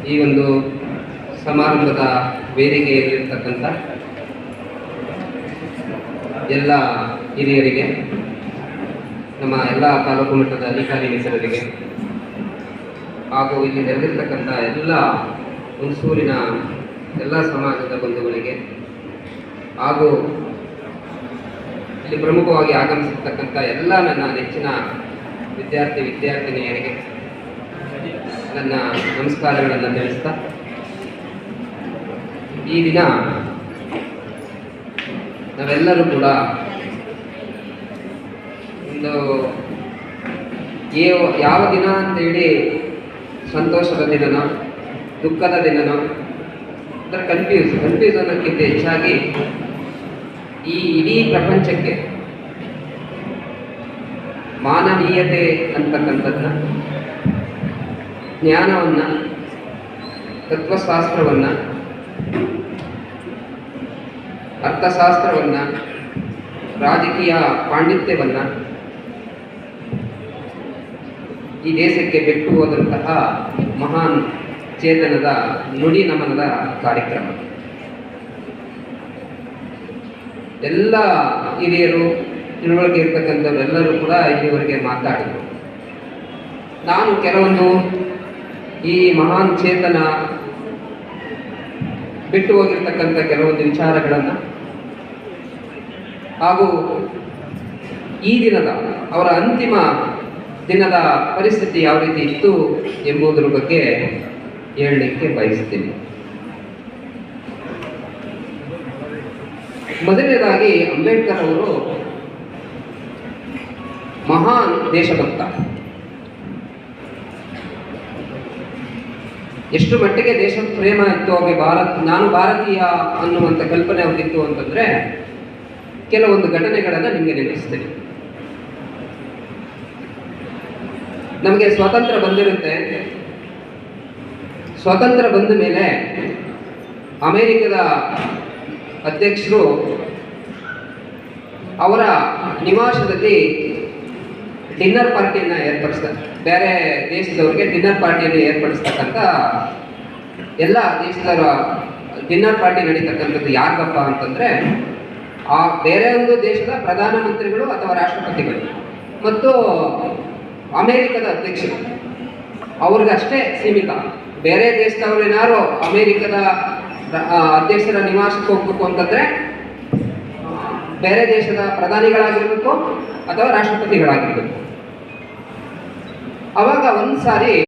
ಈ ಒಂದು ಸಮಾರಂಭದ ವೇದಿಕೆಯಲ್ಲಿರ್ತಕ್ಕಂಥ ಎಲ್ಲ ಹಿರಿಯರಿಗೆ, ನಮ್ಮ ಎಲ್ಲ ತಾಲೂಕು ಮಟ್ಟದ ಅಧಿಕಾರಿ ಮಿತ್ರರಿಗೆ ಹಾಗೂ ಇಲ್ಲಿ ನೆರೆದಿರ್ತಕ್ಕಂಥ ಎಲ್ಲ ಹುಣಸೂರಿನ ಎಲ್ಲ ಸಮಾಜದ ಬಂಧುಗಳಿಗೆ ಹಾಗೂ ಇಲ್ಲಿ ಪ್ರಮುಖವಾಗಿ ಆಗಮಿಸಿರ್ತಕ್ಕಂಥ ಎಲ್ಲ ನನ್ನ ನೆಚ್ಚಿನ ವಿದ್ಯಾರ್ಥಿನಿಯರಿಗೆ ನನ್ನ ನಮಸ್ಕಾರಗಳನ್ನು ತಿಳಿಸ್ತಾ, ಈ ದಿನ ನಾವೆಲ್ಲರೂ ಕೂಡ ಒಂದು ಯಾವ ದಿನ ಅಂತೇಳಿ ಸಂತೋಷದ ದಿನನೋ ದುಃಖದ ದಿನನೋ ಅದರ ಕನ್ಫ್ಯೂಸ್ ಅನ್ನೋಕ್ಕಿಂತ ಹೆಚ್ಚಾಗಿ ಈ ಇಡೀ ಪ್ರಪಂಚಕ್ಕೆ ಮಾನವೀಯತೆ ಅಂತಕ್ಕಂಥದ್ದನ್ನ, ಜ್ಞಾನವನ್ನು, ತತ್ವಶಾಸ್ತ್ರವನ್ನು, ಅರ್ಥಶಾಸ್ತ್ರವನ್ನು, ರಾಜಕೀಯ ಪಾಂಡಿತ್ಯವನ್ನು ಈ ದೇಶಕ್ಕೆ ಬಿಟ್ಟು ಹೋದಂತಹ ಮಹಾನ್ ಚೇತನದ ನುಡಿ ನಮನದ ಕಾರ್ಯಕ್ರಮ. ಎಲ್ಲ ಹಿರಿಯರು, ತಿಳುವಳಿಕೆ ಇರ್ತಕ್ಕಂಥವರೆಲ್ಲರೂ ಕೂಡ ಇಲ್ಲಿವರೆಗೆ ಮಾತಾಡಿದರು. ನಾನು ಕೆಲವೊಂದು ಈ ಮಹಾನ್ ಚೇತನ ಬಿಟ್ಟು ಹೋಗಿರ್ತಕ್ಕಂಥ ಕೆಲವೊಂದು ವಿಚಾರಗಳನ್ನು ಹಾಗೂ ಈ ದಿನದ ಅವರ ಅಂತಿಮ ದಿನದ ಪರಿಸ್ಥಿತಿ ಯಾವ ರೀತಿ ಇತ್ತು ಎಂಬುದರ ಬಗ್ಗೆ ಹೇಳಲಿಕ್ಕೆ ಬಯಸ್ತೀನಿ. ಮೊದಲನೇದಾಗಿ ಅಂಬೇಡ್ಕರ್ ಅವರು ಮಹಾನ್ ದೇಶಭಕ್ತ. ಎಷ್ಟು ಮಟ್ಟಿಗೆ ದೇಶ ಪ್ರೇಮ ಇತ್ತು ಅವ್ರಿಗೆ, ನಾನು ಭಾರತೀಯ ಅನ್ನುವಂಥ ಕಲ್ಪನೆ ಅವ್ರಿಗಿತ್ತು ಅಂತಂದ್ರೆ ಕೆಲವೊಂದು ಘಟನೆಗಳನ್ನು ನಿಮಗೆ ನೆನಪಿಸ್ತೀನಿ. ನಮಗೆ ಸ್ವಾತಂತ್ರ್ಯ ಬಂದಿರುತ್ತೆ. ಸ್ವಾತಂತ್ರ್ಯ ಬಂದ ಮೇಲೆ ಅಮೆರಿಕದ ಅಧ್ಯಕ್ಷರು ಅವರ ನಿವಾಸದಲ್ಲಿ ಡಿನ್ನರ್ ಪಾರ್ಟಿಯನ್ನು ಏರ್ಪಡಿಸ್ತಾರೆ. ಬೇರೆ ದೇಶದವರಿಗೆ ಡಿನ್ನರ್ ಪಾರ್ಟಿಯನ್ನು ಏರ್ಪಡಿಸ್ತಕ್ಕಂಥ ಎಲ್ಲ ದೇಶದವರ ಡಿನ್ನರ್ ಪಾರ್ಟಿ ನಡೀತಕ್ಕಂಥದ್ದು ಯಾಕಪ್ಪ ಅಂತಂದರೆ, ಆ ಬೇರೆ ಒಂದು ದೇಶದ ಪ್ರಧಾನಮಂತ್ರಿಗಳು ಅಥವಾ ರಾಷ್ಟ್ರಪತಿಗಳು ಮತ್ತು ಅಮೇರಿಕದ ಅಧ್ಯಕ್ಷರು ಅವ್ರಿಗಷ್ಟೇ ಸೀಮಿತ. ಬೇರೆ ದೇಶದವ್ರೇನಾರು ಅಮೇರಿಕದ ಅಧ್ಯಕ್ಷರ ನಿವಾಸಕ್ಕೆ ಹೋಗ್ಬೇಕು ಅಂತಂದರೆ ಬೇರೆ ದೇಶದ ಪ್ರಧಾನಿಗಳಾಗಿರ್ಬೇಕು ಅಥವಾ ರಾಷ್ಟ್ರಪತಿಗಳಾಗಿರ್ಬೇಕು. ಅವಾಗ ಒಂದು ಸಾರಿ